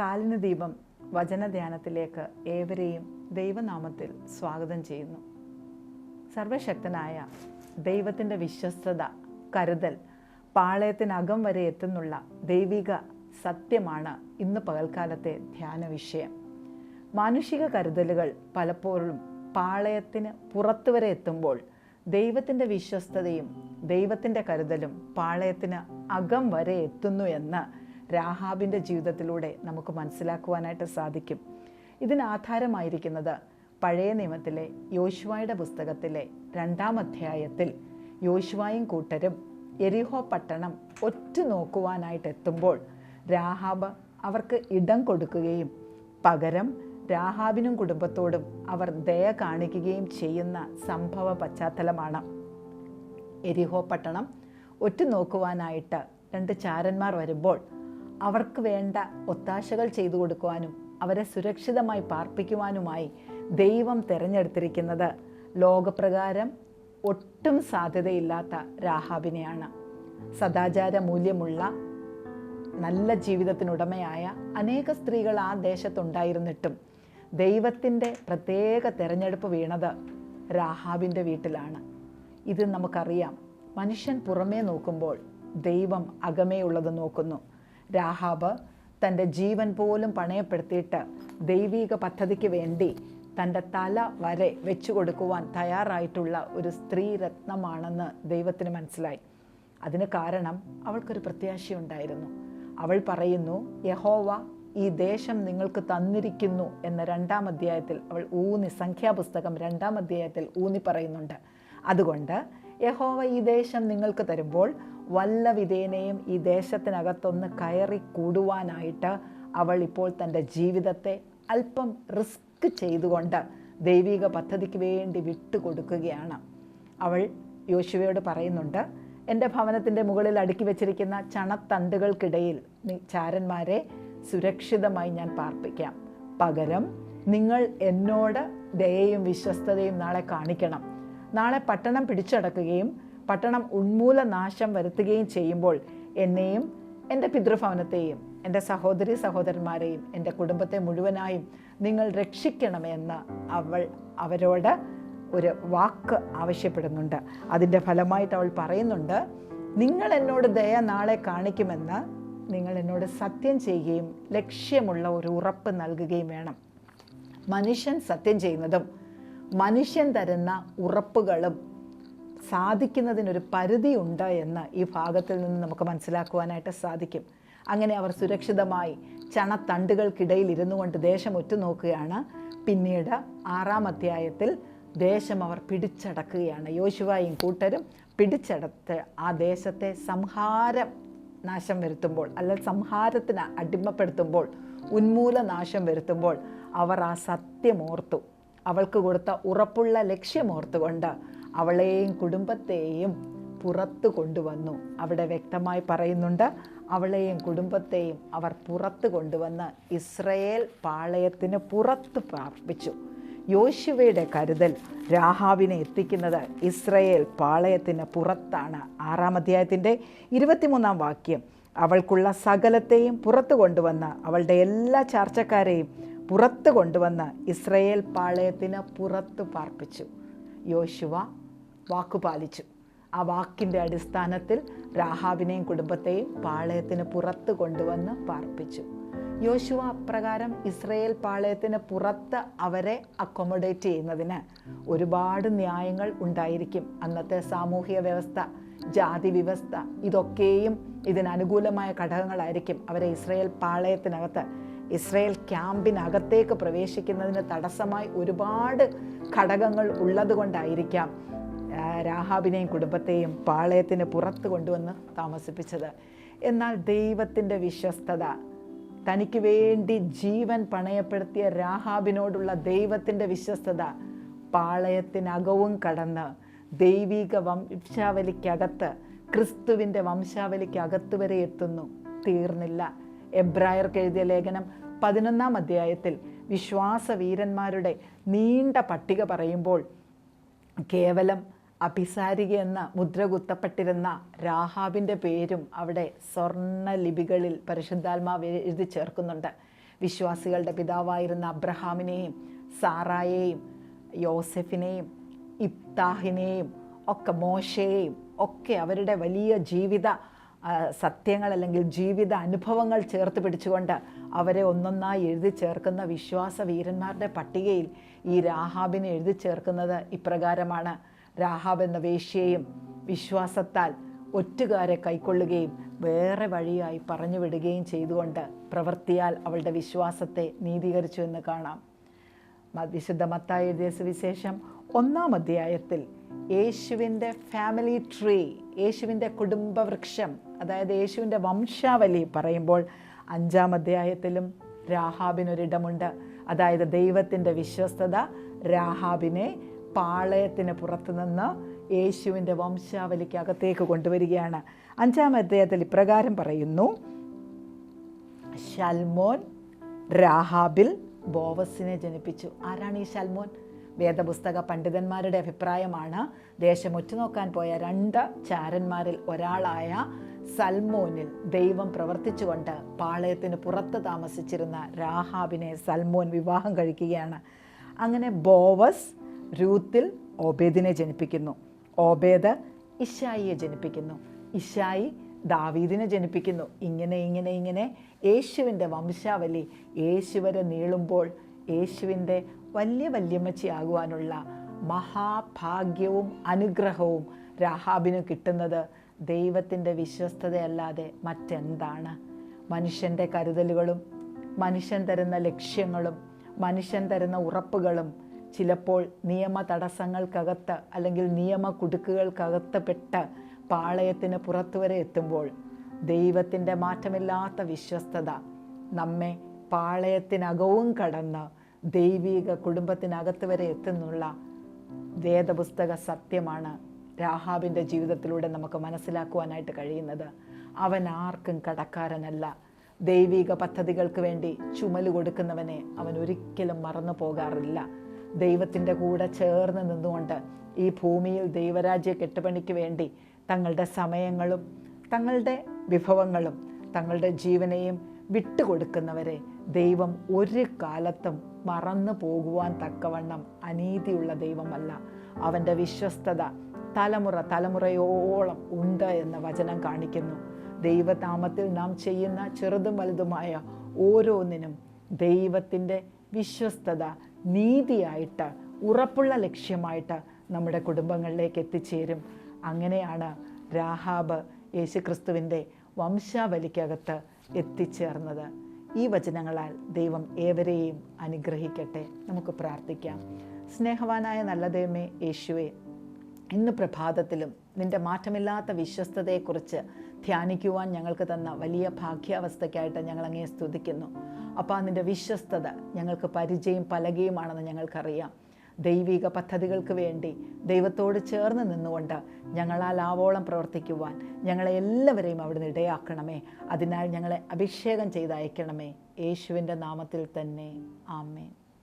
കാലിന് ദീപം വചനധ്യാനത്തിലേക്ക് ഏവരെയും ദൈവനാമത്തിൽ സ്വാഗതം ചെയ്യുന്നു. സർവശക്തനായ ദൈവത്തിൻ്റെ വിശ്വസ്തത, കരുതൽ പാളയത്തിനകം വരെ എത്തുന്നുള്ള ദൈവിക സത്യമാണ് ഇന്ന് പകൽക്കാലത്തെ ധ്യാന വിഷയം. മാനുഷിക കരുതലുകൾ പലപ്പോഴും പാളയത്തിന് പുറത്തു വരെ എത്തുമ്പോൾ ദൈവത്തിൻ്റെ വിശ്വസ്തതയും ദൈവത്തിൻ്റെ കരുതലും പാളയത്തിന് അകം വരെ എത്തുന്നു എന്ന് രാഹാബിൻ്റെ ജീവിതത്തിലൂടെ നമുക്ക് മനസ്സിലാക്കുവാനായിട്ട് സാധിക്കും. ഇതിനാധാരമായിരിക്കുന്നത് പഴയ നിയമത്തിലെ യോശുവയുടെ പുസ്തകത്തിലെ 2-ാം അധ്യായത്തിൽ യോശുവയും കൂട്ടരും യെരിഹോ പട്ടണം ഒറ്റുനോക്കുവാനായിട്ട് എത്തുമ്പോൾ രാഹാബ് അവർക്ക് ഇടം കൊടുക്കുകയും പകരം രാഹാബിനും കുടുംബത്തോടും അവർ ദയ കാണിക്കുകയും ചെയ്യുന്ന സംഭവ പശ്ചാത്തലമാണ്. യെരിഹോ പട്ടണം ഒറ്റുനോക്കുവാനായിട്ട് 2 ചാരന്മാർ വരുമ്പോൾ അവർക്ക് വേണ്ട ഒത്താശകൾ ചെയ്തു കൊടുക്കുവാനും അവരെ സുരക്ഷിതമായി പാർപ്പിക്കുവാനുമായി ദൈവം തിരഞ്ഞെടുത്തിരിക്കുന്നത് ലോകപ്രകാരം ഒട്ടും സാധ്യതയില്ലാത്ത രാഹാബിനെയാണ്. സദാചാര മൂല്യമുള്ള നല്ല ജീവിതത്തിനുടമയായ അനേക സ്ത്രീകൾ ആ ദേശത്തുണ്ടായിരുന്നിട്ടും ദൈവത്തിൻ്റെ പ്രത്യേക തിരഞ്ഞെടുപ്പ് വീണത് രാഹാബിൻ്റെ വീട്ടിലാണ്. ഇത് നമുക്കറിയാം. മനുഷ്യൻ പുറമേ നോക്കുമ്പോൾ ദൈവം അകമേ ഉള്ളത് നോക്കുന്നു. രാഹാബ് തൻ്റെ ജീവൻ പോലും പണയപ്പെടുത്തിയിട്ട് ദൈവിക പദ്ധതിക്ക് വേണ്ടി തൻ്റെ തല വരെ വെച്ചു കൊടുക്കുവാൻ തയ്യാറായിട്ടുള്ള ഒരു സ്ത്രീ രത്നമാണെന്ന് ദൈവത്തിന് മനസ്സിലായി. അതിന് കാരണം അവൾക്കൊരു പ്രത്യാശയുണ്ടായിരുന്നു. അവൾ പറയുന്നു, യഹോവ ഈ ദേശം നിങ്ങൾക്ക് തന്നിരിക്കുന്നു എന്ന 2-ാം അധ്യായത്തിൽ അവൾ സംഖ്യാപുസ്തകം 2-ാം അധ്യായത്തിൽ പറയുന്നുണ്ട്. അതുകൊണ്ട് യഹോവ ഈ ദേശം നിങ്ങൾക്ക് തരുമ്പോൾ വല്ല വിധേനയും ഈ ദേശത്തിനകത്തൊന്ന് കയറി കൂടുവാനായിട്ട് അവൾ ഇപ്പോൾ തൻ്റെ ജീവിതത്തെ അല്പം റിസ്ക് ചെയ്തുകൊണ്ട് ദൈവിക പദ്ധതിക്ക് വേണ്ടി വിട്ടുകൊടുക്കുകയാണ്. അവൾ യോശുവയോട് പറയുന്നുണ്ട്, എൻ്റെ ഭവനത്തിൻ്റെ മുകളിൽ അടുക്കി വെച്ചിരിക്കുന്ന ചണത്തണ്ടുകൾക്കിടയിൽ ചാരന്മാരെ സുരക്ഷിതമായി ഞാൻ പാർപ്പിക്കാം. പകരം നിങ്ങൾ എന്നോട് ദയയും വിശ്വസ്തതയും നാളെ കാണിക്കണം. നാളെ പട്ടണം പിടിച്ചടക്കുകയും പട്ടണം ഉന്മൂലനാശം വരുത്തുകയും ചെയ്യുമ്പോൾ എന്നെയും എൻ്റെ പിതൃഭവനത്തെയും എൻ്റെ സഹോദരി സഹോദരന്മാരെയും എൻ്റെ കുടുംബത്തെ മുഴുവനായും നിങ്ങൾ രക്ഷിക്കണമെന്ന് അവരോട് ഒരു വാക്ക് ആവശ്യപ്പെടുന്നുണ്ട്. അതിൻ്റെ ഫലമായിട്ട് അവൾ പറയുന്നുണ്ട്, നിങ്ങൾ എന്നോട് ദയ നാളെ കാണിക്കുമെന്ന് നിങ്ങൾ എന്നോട് സത്യം ചെയ്യുകയും ലക്ഷ്യമുള്ള ഒരു ഉറപ്പ് നൽകുകയും വേണം. മനുഷ്യൻ സത്യം ചെയ്യുന്നതും മനുഷ്യൻ തരുന്ന ഉറപ്പുകളും സാധിക്കുന്നതിനൊരു പരിധിയുണ്ട് എന്ന് ഈ ഭാഗത്തിൽ നിന്ന് നമുക്ക് മനസ്സിലാക്കുവാനായിട്ട് സാധിക്കും. അങ്ങനെ അവർ സുരക്ഷിതമായി ചണത്തണ്ടുകൾക്കിടയിൽ ഇരുന്നു കൊണ്ട് ദേശം ഒറ്റുനോക്കുകയാണ്. പിന്നീട് 6-ാം അധ്യായത്തിൽ ദേശം അവർ പിടിച്ചടക്കുകയാണ്. യോശുവയും കൂട്ടരും പിടിച്ചടത്ത് ആ ദേശത്തെ നാശം വരുത്തുമ്പോൾ, അല്ലെങ്കിൽ സംഹാരത്തിന് അടിമപ്പെടുത്തുമ്പോൾ, ഉന്മൂലനാശം വരുത്തുമ്പോൾ അവർ ആ സത്യമോർത്തു, അവൾക്ക് കൊടുത്ത ഉറപ്പുള്ള ലക്ഷ്യമോർത്തുകൊണ്ട് അവളെയും കുടുംബത്തെയും പുറത്തു കൊണ്ടുവന്നു. അവിടെ വ്യക്തമായി പറയുന്നുണ്ട്, അവളെയും കുടുംബത്തെയും അവർ പുറത്തു കൊണ്ടുവന്ന് ഇസ്രയേൽ പാളയത്തിന് പുറത്ത് പാർപ്പിച്ചു. യോശുവയുടെ കരുതൽ രാഹാബിനെ എത്തിക്കുന്നത് ഇസ്രയേൽ പാളയത്തിന് പുറത്താണ്. 6-ാം അധ്യായത്തിൻ്റെ 23-ാം വാക്യം, അവൾക്കുള്ള സകലത്തെയും പുറത്തു കൊണ്ടുവന്ന് അവളുടെ എല്ലാ ചാർച്ചക്കാരെയും പുറത്ത് കൊണ്ടുവന്ന് ഇസ്രയേൽ പാളയത്തിന് പുറത്ത് പാർപ്പിച്ചു. യോശുവ വാക്കുപാലിച്ചു. ആ വാക്കിൻ്റെ അടിസ്ഥാനത്തിൽ രാഹാബിനെയും കുടുംബത്തെയും പാളയത്തിന് പുറത്ത് കൊണ്ടുവന്ന് പാർപ്പിച്ചു. യോശുവ അപ്രകാരം ഇസ്രയേൽ പാളയത്തിന് പുറത്ത് അവരെ അക്കോമഡേറ്റ് ചെയ്യുന്നതിന് ഒരുപാട് ന്യായങ്ങൾ ഉണ്ടായിരിക്കും. അന്നത്തെ സാമൂഹിക വ്യവസ്ഥ, ജാതി വ്യവസ്ഥ, ഇതൊക്കെയും ഇതിനനുകൂലമായ ഘടകങ്ങളായിരിക്കും അവരെ ഇസ്രയേൽ പാളയത്തിനകത്ത്, ഇസ്രയേൽ ക്യാമ്പിനകത്തേക്ക് പ്രവേശിക്കുന്നതിന് തടസ്സമായി ഒരുപാട് ഘടകങ്ങൾ ഉള്ളത് കൊണ്ടായിരിക്കാം രാഹാബിനെയും കുടുംബത്തെയും പാളയത്തിന് പുറത്ത് കൊണ്ടുവന്ന് താമസിപ്പിച്ചത്. എന്നാൽ ദൈവത്തിൻ്റെ വിശ്വസ്തത, തനിക്ക് വേണ്ടി ജീവൻ പണയപ്പെടുത്തിയ രാഹാബിനോടുള്ള ദൈവത്തിൻ്റെ വിശ്വസ്തത പാളയത്തിനകവും കടന്ന് ദൈവിക വംശാവലിക്കകത്ത്, ക്രിസ്തുവിൻ്റെ വംശാവലിക്കകത്ത് വരെ എത്തുന്നു. തീർന്നില്ല. എബ്രായർക്ക് എഴുതിയ ലേഖനം 11-ാം അധ്യായത്തിൽ വിശ്വാസവീരന്മാരുടെ നീണ്ട പട്ടിക പറയുമ്പോൾ കേവലം അഭിസാരിക എന്ന മുദ്ര കുത്തപ്പെട്ടിരുന്ന രാഹാബിൻ്റെ പേരും അവിടെ സ്വർണ്ണ ലിപികളിൽ പരിശുദ്ധാത്മാവ് എഴുതി ചേർക്കുന്നുണ്ട്. വിശ്വാസികളുടെ പിതാവായിരുന്ന അബ്രഹാമിനെയും സാറായെയും യോസെഫിനെയും ഇബ്താഹിനെയും ഒക്കെ മോശയെയും ഒക്കെ അവരുടെ വലിയ ജീവിത സത്യങ്ങൾ അല്ലെങ്കിൽ ജീവിത അനുഭവങ്ങൾ ചേർത്ത് പിടിച്ചുകൊണ്ട് അവരെ ഒന്നൊന്നായി എഴുതി ചേർക്കുന്ന വിശ്വാസ വീരന്മാരുടെ പട്ടികയിൽ ഈ രാഹാബിനെ എഴുതി ചേർക്കുന്നത് ഇപ്രകാരമാണ്: രാഹാബ് എന്ന വേശ്യയും വിശ്വാസത്താൽ ഒറ്റുകാരെ കൈക്കൊള്ളുകയും വേറെ വഴിയായി പറഞ്ഞു വിടുകയും ചെയ്തുകൊണ്ട് പ്രവൃത്തിയാൽ അവളുടെ വിശ്വാസത്തെ നീതീകരിച്ചു എന്ന് കാണാം. വിശുദ്ധ മത്തായി എഴുതിയ സുവിശേഷം 1-ാം അധ്യായത്തിൽ യേശുവിൻ്റെ ഫാമിലി ട്രീ, യേശുവിൻ്റെ കുടുംബവൃക്ഷം, അതായത് യേശുവിൻ്റെ വംശാവലി പറയുമ്പോൾ 5-ാം അധ്യായത്തിലും രാഹാബിനൊരിടമുണ്ട്. അതായത് ദൈവത്തിൻ്റെ വിശ്വസ്തത രാഹാബിനെ പാളയത്തിന് പുറത്തുനിന്ന് യേശുവിൻ്റെ വംശാവലിക്ക് അകത്തേക്ക് കൊണ്ടുവരികയാണ്. 5-ാം അധ്യായത്തിൽ ഇപ്രകാരം പറയുന്നു: ശൽമോൻ രാഹാബിൽ ബോവസിനെ ജനിപ്പിച്ചു. ആരാണ് ഈ ശൽമോൻ? വേദപുസ്തക പണ്ഡിതന്മാരുടെ അഭിപ്രായമാണ് ദേശം ഒറ്റുനോക്കാൻ പോയ 2 ചാരന്മാരിൽ ഒരാളായ സൽമോനിൽ ദൈവം പ്രവർത്തിച്ചുകൊണ്ട് പാളയത്തിന് പുറത്ത് താമസിച്ചിരുന്ന രാഹാബിനെ സൽമോൻ വിവാഹം കഴിക്കുകയാണ്. അങ്ങനെ ബോവസ് രൂത്തിൽ ഓബേദിനെ ജനിപ്പിക്കുന്നു. ഓബേദ് ഇശായിയെ ജനിപ്പിക്കുന്നു. ഇശായി ദാവീദിനെ ജനിപ്പിക്കുന്നു. ഇങ്ങനെ യേശുവിൻ്റെ വംശാവലി യേശു വരെ നീളുമ്പോൾ യേശുവിൻ്റെ വലിയ വല്യമ്മച്ചിയാകുവാനുള്ള മഹാഭാഗ്യവും അനുഗ്രഹവും രാഹാബിന് കിട്ടുന്നത് ദൈവത്തിൻ്റെ വിശ്വസ്തതയല്ലാതെ മറ്റെന്താണ്? മനുഷ്യൻ്റെ കരുതലുകളും മനുഷ്യൻ തരുന്ന ലക്ഷ്യങ്ങളും മനുഷ്യൻ തരുന്ന ഉറപ്പുകളും ചിലപ്പോൾ നിയമ തടസ്സങ്ങൾക്കകത്ത് അല്ലെങ്കിൽ നിയമ കുടുക്കുകൾക്കകത്ത് പെട്ട് പാളയത്തിന് പുറത്തുവരെ എത്തുമ്പോൾ ദൈവത്തിൻ്റെ മാറ്റമില്ലാത്ത വിശ്വസ്തത നമ്മെ പാളയത്തിനകവും കടന്ന് ദൈവിക കുടുംബത്തിനകത്ത് വരെ എത്തുന്നുള്ള വേദപുസ്തക സത്യമാണ് രാഹാബിൻ്റെ ജീവിതത്തിലൂടെ നമുക്ക് മനസ്സിലാക്കുവാനായിട്ട് കഴിയുന്നത്. അവൻ ആർക്കും കടക്കാരനല്ല. ദൈവിക പദ്ധതികൾക്ക് വേണ്ടി ചുമല് കൊടുക്കുന്നവനെ അവൻ ഒരിക്കലും മറന്നു പോകാറില്ല. ദൈവത്തിൻ്റെ കൂടെ ചേർന്ന് നിന്നുകൊണ്ട് ഈ ഭൂമിയിൽ ദൈവരാജ്യ കെട്ടുപണിക്ക് വേണ്ടി തങ്ങളുടെ സമയങ്ങളും തങ്ങളുടെ വിഭവങ്ങളും തങ്ങളുടെ ജീവനെയും വിട്ടുകൊടുക്കുന്നവരെ ദൈവം ഒരു കാലത്തും മറന്നു പോകുവാൻ തക്കവണ്ണം അനീതിയുള്ള ദൈവമല്ല. അവൻ്റെ വിശ്വസ്തത തലമുറയോളം ഉണ്ട് എന്ന വചനം കാണിക്കുന്നു. ദൈവനാമത്തിൽ നാം ചെയ്യുന്ന ചെറുതും വലുതുമായ ഓരോന്നിനും ദൈവത്തിൻ്റെ വിശ്വസ്തത നീതിയായിട്ട് ഉറപ്പുള്ള ലക്ഷ്യമായിട്ട് നമ്മുടെ കുടുംബങ്ങളിലേക്ക് എത്തിച്ചേരും. അങ്ങനെയാണ് രാഹാബ് യേശുക്രിസ്തുവിൻ്റെ വംശാവലിക്കകത്ത് എത്തിച്ചേർന്നത്. ഈ വചനങ്ങളാൽ ദൈവം ഏവരെയും അനുഗ്രഹിക്കട്ടെ. നമുക്ക് പ്രാർത്ഥിക്കാം. സ്നേഹവാനായ നല്ല ദൈവമേ യേശുവേ, ഇന്ന് പ്രഭാതത്തിലും നിൻ്റെ മാറ്റമില്ലാത്ത വിശ്വസ്തതയെക്കുറിച്ച് ധ്യാനിക്കുവാൻ ഞങ്ങൾക്ക് തന്ന വലിയ ഭാഗ്യാവസ്ഥയ്ക്കായിട്ട് ഞങ്ങൾ അങ്ങേ സ്തുതിക്കുന്നു. അപ്പോൾ നിൻ്റെ വിശ്വസ്തത ഞങ്ങൾക്ക് പരിചയം പലകയുമാണെന്ന് ഞങ്ങൾക്കറിയാം. ദൈവിക പദ്ധതികൾക്ക് വേണ്ടി ദൈവത്തോട് ചേർന്ന് നിന്നുകൊണ്ട് ഞങ്ങളാൽ ആവോളം പ്രവർത്തിക്കുവാൻ ഞങ്ങളെ എല്ലാവരെയും അവിടുന്ന് ഇടയാക്കണമേ. അതിനാൽ ഞങ്ങളെ അഭിഷേകം ചെയ്ത് അയക്കണമേ. യേശുവിൻ്റെ നാമത്തിൽ തന്നെ ആമേൻ.